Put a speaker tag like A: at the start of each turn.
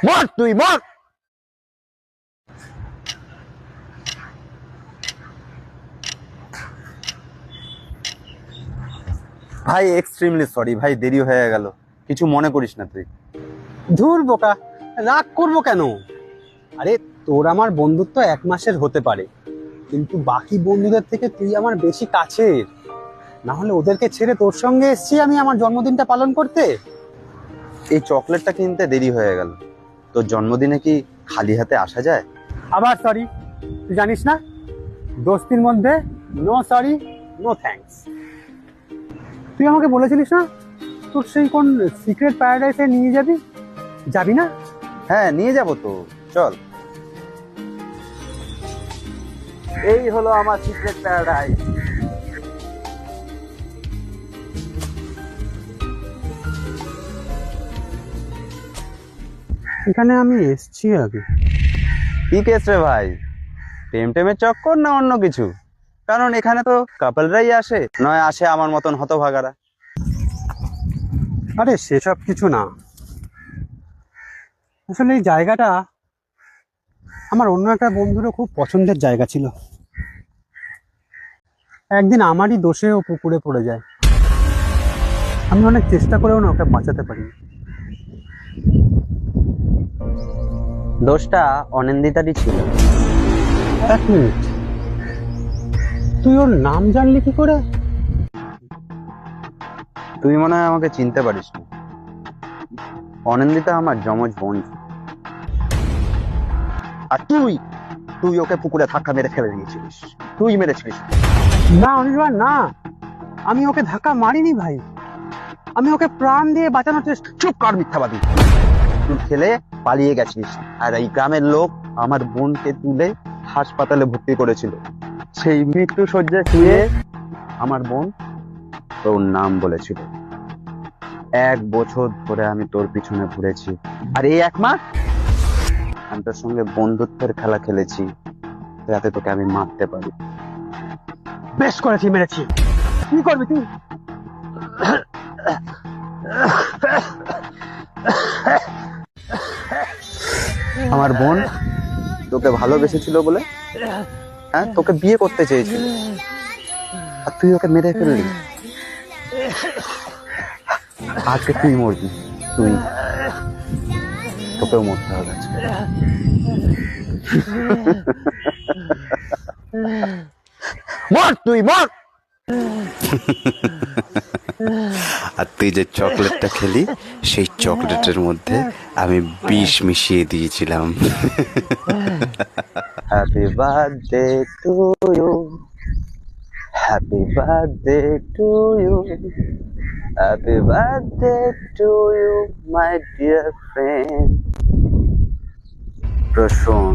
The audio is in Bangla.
A: মর তুই মর। ভাই এক্সট্রিমলি সরি ভাই, দেরি হয়ে গেল, কিছু মনে করিস না তুই।
B: ধুর বোকা, রাগ করবো কেন? আরে তোর আমার বন্ধুত্ব 1 মাসের হতে পারে, কিন্তু বাকি বন্ধুদের থেকে তুই আমার বেশি কাছের। না হলে ওদেরকে ছেড়ে তোর সঙ্গে এসেছি আমি আমার জন্মদিনটা পালন করতে।
A: এই চকলেটটা কিনতে দেরি হয়ে গেল, তোর জন্মদিনে কি খালি হাতে আসা যায়?
B: আবার সরি? তুই জানিস না, দোস্তির মধ্যে নো সরি নো থ্যাঙ্কস। তুই আমাকে বলেছিলিস না তোর সেই কোন সিক্রেট প্যারাডাইসে নিয়ে যাবি, যাবি না?
A: হ্যাঁ নিয়ে যাব তো, চল। এই হলো আমার সিক্রেট প্যারাডাইস।
B: এখানে আমি এসছি আগে।
A: কি কেস রে ভাই, প্রেম টেমের চক্কর না অন্য কিছু? কারণ এখানে তো কাপলরাই আসে, নয় আসে আমার মতন হতভাগারা।
B: আরে সেসব কিছু না, আসলে এই জায়গাটা আমার অন্য একটা বন্ধুরও খুব পছন্দের জায়গা ছিল। একদিন আমারই দোষে ও পুকুরে পড়ে যায়। আমি অনেক চেষ্টা করেও না ওকে বাঁচাতে পারিনি।
A: দোষটা অনিন্দিতারই ছিল।
B: 1 মিনিট, তুই ওর নাম জানলি কি করে?
A: তুই মনে হয় আমাকে চিনতে পারিস না। অনিন্দিতা আমার যমজ বোন। আর তুই তুই ওকে পুকুরে ধাক্কা মেরে ফেলে দিয়েছিলিস, তুই মেরেছিলিস।
B: না অনির্বাণ না, আমি ওকে ধাক্কা মারিনি ভাই, আমি ওকে প্রাণ দিয়ে বাঁচানোর চেষ্টা।
A: চুপ কর মিথ্যাবাদী, তুই খেলে পালিয়ে গেছিস, আর এই গ্রামের লোক আমার বোনকে তুলে হাসপাতালে ভর্তি করেছিল। সেই মৃত্যু শয্যায় শুয়ে আমার বোন তোর নাম বলেছিল। 1 বছর ধরে আমি তোর পিছনে ঘুরেছি, আর এই 1 মাস আমি তোর সঙ্গে বন্ধুত্বের খেলা খেলেছি, যাতে তোকে আমি মারতে পারি।
B: বেশ করেছি, মেরেছি। কি করবি তুই?
A: আমার বোন তোকে ভালোবেসেছিল বলে, হ্যাঁ তোকে বিয়ে করতে চেয়েছিল, আর তুই ওকে মেরে ফেললি। আজকে তুই মরবি, তুই, তোকেও মরতে হবে আজকে। মর তুই মর।
C: আর তুই যে চকলেটটা খেলি, সেই চকলেটের মধ্যে আমি বিষ মিশিয়ে দিয়েছিলাম।
A: Happy birthday to you, happy birthday to you, happy birthday to you my dear friend Prasun.